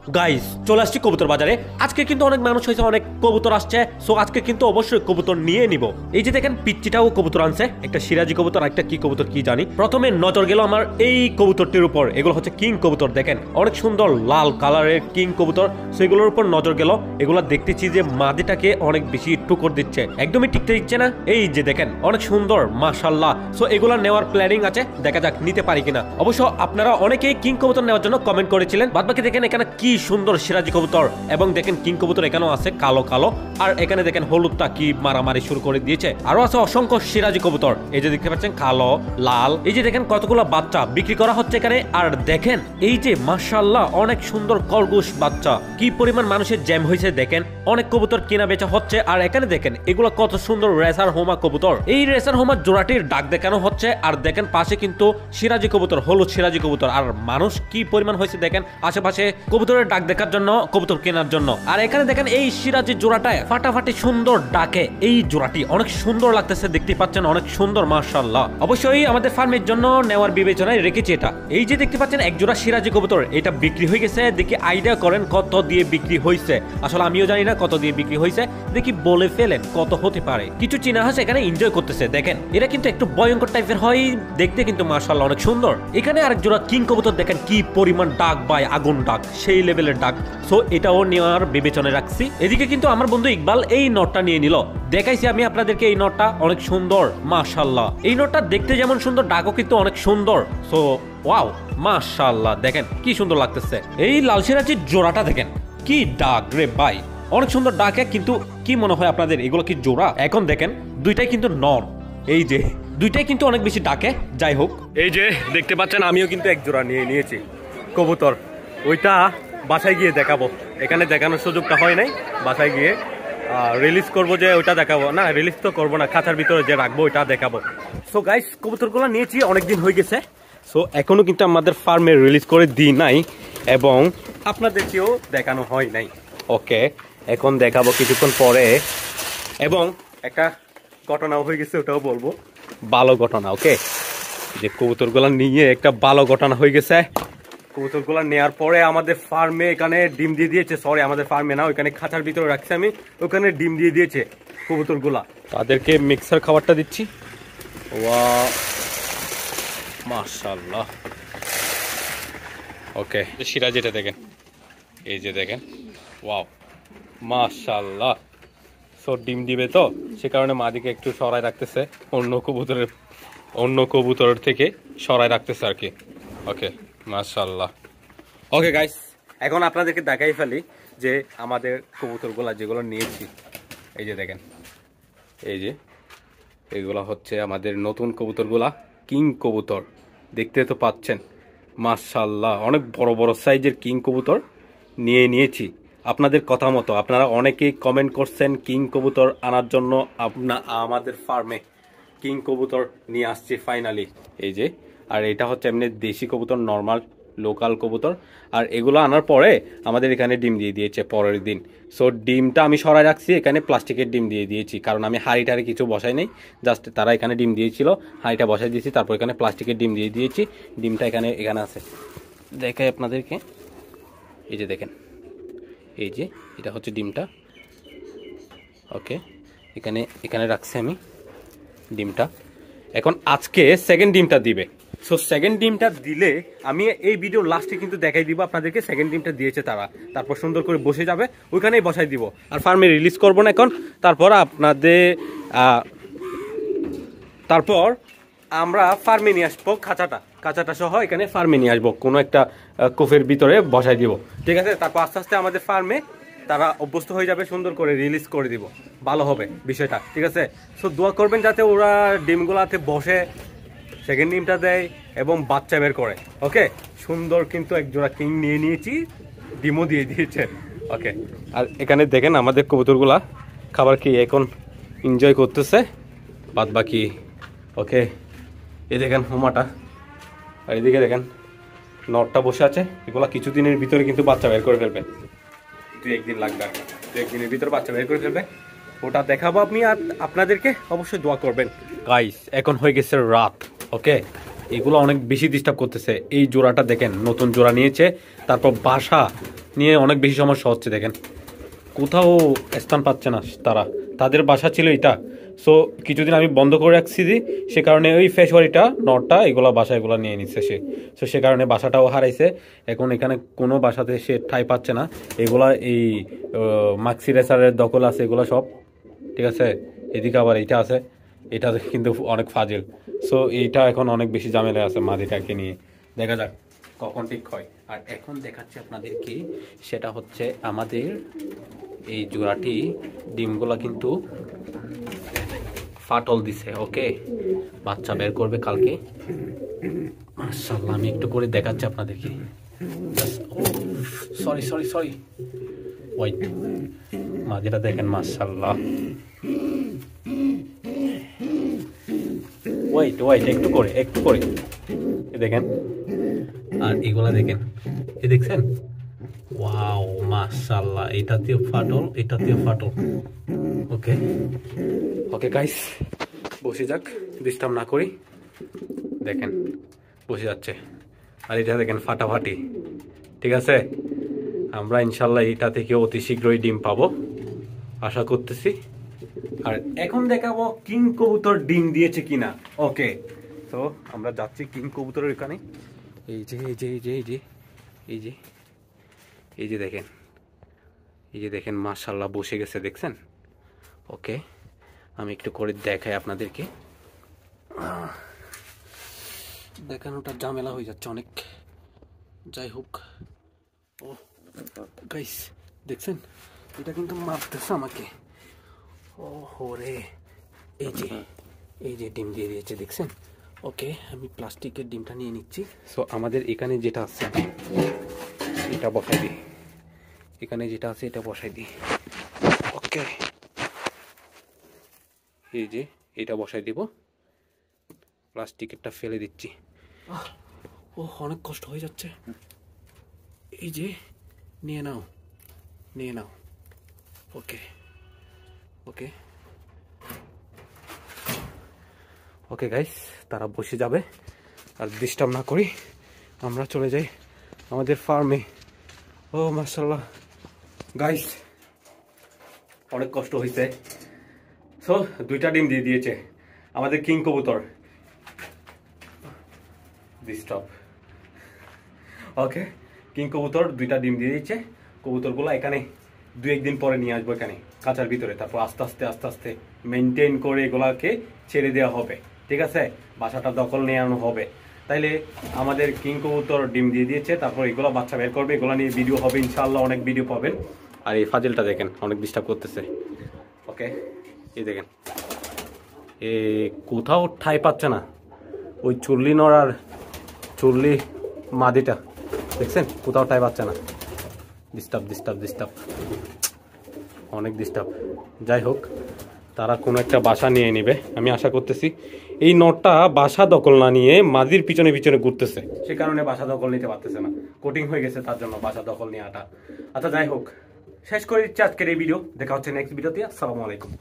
Guys চলে আসছি কবুতর বাজারে। আজকে কিন্তু অনেক মানুষ হয়েছে, অনেক কবুতর আসছে। সো আজকে কিন্তু অবশ্যই কবুতর নিয়ে নিব। এই যে দেখেন পিচ্চিটাও কবুতর আনছে, একটা সিরাজি কবুতর, একটা কি কবুতর কি জানি। প্রথমে নজর গেল আমার এই কবুতরটির উপর। এগুলো হচ্ছে কিং কবুতর, দেখেন অনেক সুন্দর লাল কালারের কিং কবুতর। সেগুলোর উপর নজর গেল। এগুলো দেখতেছি যে মাদিটাকে অনেক বেশি টুকর দিচ্ছে, একদমই টিকতে দিচ্ছে না। এই যে দেখেন অনেক সুন্দর মাশাআল্লাহ। সো এগুলো নেওয়ার প্ল্যানিং আছে, দেখা যাক নিতে পারি কিনা। অবশ্য আপনারা অনেকেই কিং কবুতর নেওয়ার জন্য কমেন্ট করেছিলেন। বাদবাকি দেখেন এখানে কি সুন্দর সিরাজি কবুতর, এবং দেখেন কিং কবুতর এখানেও আছে কালো কালো। আর এখানে দেখেন হলুদটা কি মারামারি শুরু করে দিয়েছে। আরো আছে অসংখ্য সিরাজি কবুতর, এই যে দেখতে পাচ্ছেন কালো লাল। এই যে দেখেন কতগুলো বাচ্চা বিক্রি করা হচ্ছে এখানে। আর দেখেন এই যে মাশাআল্লাহ অনেক সুন্দর খরগোশ বাচ্চা, কি পরিমাণ মানুষের জ্যাম হয়েছে দেখেন। অনেক কবুতর কেনা বেচা হচ্ছে। আর এখানে দেখেন এগুলো কত সুন্দর রেসার হোমা কবুতর। এই রেসার হোমা জোড়াটির ডাক দেখানো হচ্ছে। আর দেখেন পাশে কিন্তু সিরাজি কবুতর, হলুদ সিরাজি কবুতর। আর মানুষ কি পরিমাণ হয়েছে দেখেন আশেপাশে কবুতরের ডাক দেখার জন্য, কবুতর কেনার জন্য। আর এখানে দেখেন এই সিরাজি জোড়াটায় ফাটাফাটি সুন্দর ডাকে। এই জোড়াটি অনেক সুন্দর লাগতেছে, দেখতে পাচ্ছেন অনেক সুন্দর মাশাআল্লাহ। অবশ্যই আমাদের ফার্মের জন্য নেওয়ার বিবেচনায় রেখেছি এটা। এই যে দেখতে পাচ্ছেন এক জোড়া সিরাজি কবুতর, এটা বিক্রি হয়ে গেছে। দেখি আইডিয়া করেন কত দিয়ে বিক্রি হয়েছে। আসলে আমিও জানি না কত দিয়ে বিক্রি হয়েছে, দেখি বলে ফেলেন কত হতে পারে। কিছু চীনা হাঁস এখানে এনজয় করতেছে, দেখেন এরা কিন্তু একটু ভয়ঙ্কর টাইপের হয় দেখতে, কিন্তু মাশাআল্লাহ অনেক সুন্দর। এখানে আরেক জোড়া কিং কবুতর দেখেন কি পরিমাণ ডাক ভাই, আগুন ডাক, সেই লেভেলের ডাক। সো এটাও নেওয়ার বিবেচনায় রাখছি। এদিকে কিন্তু আমার বন্ধু ইকবাল এই নটটা নিয়ে নিল। দেখাইছি আমি আপনাদেরকে এই নটটা, অনেক সুন্দর মাশাআল্লাহ। এই নটটা দেখতে যেমন সুন্দর, ডাকও কিন্তু অনেক সুন্দর। সো ওয়াও মাশাআল্লাহ, দেখেন কি সুন্দর লাগতেছে। এই লাল সিরাজির জোড়াটা দেখেন কি ডাক রে ভাই, অনেক সুন্দর ডাকে। কিন্তু কি মনে হয় আপনাদের এগুলো কি জোড়া? এখন দেখেন দুইটাই কিন্তু নর। এই যে দুইটাই কিন্তু অনেক বেশি ডাকে। যাই হোক, এই যে দেখতে পাচ্ছেন আমিও কিন্তু এক জোড়া নিয়ে নিয়েছি কবুতর। ওইটা বাসায় গিয়ে দেখাবো, এখানে দেখানোর সুযোগটা হয় নাই। বাসায় গিয়ে রিলিজ করবো, যে ওইটা দেখাবো না, রিলিজ তো করবো না, খাঁচার ভিতরে যে রাখবো ওইটা দেখাবো। সো গাইস কবুতরগুলো নিয়েছি, অনেকদিন হয়ে গেছে। সো এখনো কিন্তু আমাদের ফার্মে রিলিজ করে দিই নাই, এবং আপনাদেরকেও দেখানো হয় নাই। ওকে, এখন দেখাবো কিছুক্ষণ পরে। এবং একটা ঘটনাও হয়ে গেছে, ওটাও বলবো, ভালো ঘটনা। ওকে, যে কবুতরগুলো নিয়ে একটা ভালো ঘটনা হয়ে গেছে। কবুতরগুলো নেওয়ার পরে আমাদের ফার্মে এখানে ডিম দিয়ে দিয়েছে। সরি, আমাদের ফার্মে না, ওইখানে খাঁচার ভিতরে রাখছি আমি, ওখানে ডিম দিয়ে দিয়েছে কবুতরগুলা। তাদেরকে মিক্সার খাবারটা দিচ্ছি। ওয়াও মাশাআল্লাহ। ওকে, সিরাজিটা দেখেন, এই যে দেখেন, ওয়াও মাশাআল্লাহ। সো ডিম দিবে তো, সে কারণে মাদিকে একটু সরাই রাখতেছে, অন্য কবুতরের থেকে সরাই রাখতেছে আর কি। ওকে মাশাআল্লাহ। ওকে গাইস, এখন আপনাদেরকে দেখাই ফেলি যে আমাদের কবুতরগুলা যেগুলো নিয়েছি। এই যে দেখেন, এই যে এগুলো হচ্ছে আমাদের নতুন কবুতরগুলা, কিং কবুতর। দেখতে তো পাচ্ছেন মাশাআল্লাহ, অনেক বড় বড় সাইজের কিং কবুতর নিয়েছি। আপনাদের কথা মতো আপনারা অনেকেই কমেন্ট করছেন কিং কবুতর আনার জন্য। আমাদের ফার্মে কিং কবুতর নিয়ে আসছি ফাইনালি। এই যে, আর এটা হচ্ছে এমনি দেশি কবুতর, নর্মাল লোকাল কবুতর। আর এগুলো আনার পরে আমাদের এখানে ডিম দিয়ে দিয়েছে পরের দিন। সো ডিমটা আমি সরাই রাখছি, এখানে প্লাস্টিকের ডিম দিয়ে দিয়েছি, কারণ আমি হাঁড়িটারে কিছু বসাই নাই, জাস্ট তারা এখানে ডিম দিয়েছিল, হাঁড়িটা বসাই দিয়েছি, তারপর এখানে প্লাস্টিকের ডিম দিয়ে দিয়েছি। ডিমটা এখানে আছে, দেখাই আপনাদেরকে। এই যে দেখেন, এই যে এটা হচ্ছে ডিমটা। ওকে, এখানে রাখছি আমি ডিমটা। এখন আজকে সেকেন্ড ডিমটা দিবে। সো সেকেন্ড ডিমটা দিলে আমি এই ভিডিও লাস্টে কিন্তু দেখাই দিব আপনাদেরকে সেকেন্ড ডিমটা দিয়েছে তারা। তারপর সুন্দর করে বসে যাবে, ওইখানেই বসাই দিব। আর ফার্মে রিলিজ করবো না এখন। তারপর আমরা ফার্মে নিয়ে আসবো খাঁচাটা সহ, এখানে ফার্মে নিয়ে আসবো, কোনো একটা কোফের ভিতরে বসাই দিব। ঠিক আছে, তারপর আস্তে আস্তে আমাদের ফার্মে তারা অভ্যস্ত হয়ে যাবে, সুন্দর করে রিলিজ করে দিব, ভালো হবে বিষয়টা। ঠিক আছে, সো দোয়া করবেন যাতে ওরা ডিমগুলাতে বসে, সেকেন্ড ডিমটা দেয় এবং বাচ্চা বের করে। ওকে, সুন্দর কিন্তু এক জোড়া কিং নিয়ে নিয়েছি, ডিমও দিয়ে দিয়েছে। ওকে, আর এখানে দেখেন আমাদের কবুতরগুলা খাবার কি এখন এনজয় করতেছে বাদ বাকি। ওকে, এই দেখেন হোমাটা, আর এদিকে দেখেন নটটা বসে আছে। এগুলা কিছুদিনের ভিতরে কিন্তু বাচ্চা বের করে ফেলবে, 2-1 দিন লাগবে, 2-1 দিনের ভিতরে বাচ্চা বের করে ফেলবে। ওটা দেখাবো আপনি, আর আপনাদেরকে অবশ্যই দোয়া করবেন। গাইস এখন হয়ে গেছে রাত। ওকে, এগুলো অনেক বেশি ডিস্টার্ব করতেছে। এই জোড়াটা দেখেন, নতুন জোড়া নিয়েছে, তারপর বাসা নিয়ে অনেক বেশি সমস্যা হচ্ছে। দেখেন কোথাও স্থান পাচ্ছে না তারা, তাদের বাসা ছিল এটা। সো কিছুদিন আমি বন্ধ করে রাখছি যে, সে কারণে ওই ফেসওয়ারিটা নটটা এগুলো বাসা এগুলো নিয়ে নিচ্ছে সে। সো সে কারণে বাসাটাও হারাইছে। এখন এখানে কোনো বাসাতে সে ঠাঁই পাচ্ছে না। এগুলা এই মাক্সি রেসারের দখল আছে এগুলো সব, ঠিক আছে। এদিকে আবার এইটা আছে, এটা কিন্তু অনেক ফাজিল। সো এইটা এখন অনেক বেশি ঝামেলা আছে মাদিটাকে নিয়ে। দেখা যাক কখন ঠিক হয়। আর এখন দেখাচ্ছি আপনাদেরকে, সেটা হচ্ছে আমাদের এই জোড়াটি ডিমগুলা কিন্তু ফাটল দিছে। ওকে, বাচ্চা বের করবে কালকে মাশাআল্লাহ। আমি একটু করে দেখাচ্ছি আপনাদেরকে। সরি সরি সরি, ওয়াইট মাদিটা দেখেন মাশাআল্লাহ। ওয়াইট ওয়াইট, একটু করে একটু করে দেখেন। আর এগুলা দেখেন, এ দেখছেন, ওয়াও মাশাআল্লাহ। এটাতেও ফাটল, এটাতেও ফাটল। ওকে ওকে গাইস, বসে যাক, ডিস্টার্ব না করি। দেখেন বসে যাচ্ছে। আর এটা দেখেন ফাটাফাটি, ঠিক আছে। আমরা ইনশাল্লাহ এটা থেকে অতি শীঘ্রই ডিম পাবো আশা করতেছি। আর এখন দেখাবো কিং কবুতর ডিম দিয়েছে কিনা। ওকে, তো আমরা যাচ্ছি কিং কবুতরের এখানে। এই যে এই যে এই যে এই যে এই যে এই যে দেখেন, এই যে দেখেন মাশাআল্লাহ বসে গেছে, দেখছেন। ওকে, আমি একটু করে দেখাই আপনাদেরকে। দেখানোটা ঝামেলা হয়ে যাচ্ছে অনেক, যাই হোক। ও গাইস দেখছেন, এটা কিন্তু মারতেছে আমাকে। ও হোরে, এই যে ডিম দিয়ে দিয়েছে, দেখছেন। ওকে, আমি প্লাস্টিকের ডিমটা নিয়ে নিচ্ছি। সো আমাদের এখানে যেটা আছে এটা বসাই দিই, এখানে যেটা আছে এটা বসাই দিই। ওকে, এই যে এটা বসাই দিব, প্লাস্টিকেরটা ফেলে দিচ্ছি। ও অনেক কষ্ট হয়ে যাচ্ছে। এই যে নিয়ে নাও, নিয়ে নাও। ওকে ওকে ওকে গাইস, তারা বসে যাবে। আর ডিস্টার্ব না করি, আমরা চলে যাই আমাদের ফার্মে। ও মাশাআল্লাহ গাইস, অনেক কষ্ট হয়েছে। সো দুইটা ডিম দিয়ে দিয়েছে আমাদের কিং কবুতর। ডিস্টার্ব। ওকে, কিং কবুতর দুইটা ডিম দিয়ে দিয়েছে। কবুতরগুলো এখানে দু একদিন পরে নিয়ে আসবো এখানে কাঁচার ভিতরে। তারপর আস্তে আস্তে আস্তে আস্তে মেনটেন করে এগুলাকে ছেড়ে দেওয়া হবে, ঠিক আছে। বাসাটা দখল নিয়ে আনো হবে। তাইলে আমাদের কিং কবুতর ডিম দিয়ে দিয়েছে, তারপর এগুলো বাচ্চা বের করবে, এগুলো নিয়ে ভিডিও হবে ইনশাআল্লাহ, অনেক ভিডিও পাবেন। আর এই ফাজিলটা দেখেন অনেক ডিস্টার্ব করতেছে। ওকে, এই দেখেন এ কোথাও ঠাঁই পাচ্ছে না। ওই চুল্লি নড়ার চুল্লি মাদিটা দেখছেন, কোথাও ঠাঁই পাচ্ছে না। ডিস্টার্ব ডিস্টার্ব ডিস্টার্ব, অনেক ডিস্টার্ব। যাই হোক, তারা কোনো একটা বাসা নিয়ে নেবে আমি আশা করতেছি। এই নটটা বাসা দখল না নিয়ে মাদির পিছনে পিছনে ঘুরতেছে, সে কারণে বাসা দখল নিতে পারতেছে না। কোটিং হয়ে গেছে তার জন্য বাসা দখল নিয়ে আটা। আচ্ছা যাই হোক, শেষ করে দিচ্ছি আজকের এই ভিডিও। দেখা হচ্ছে নেক্সট ভিডিওতে। আসসালামু আলাইকুম।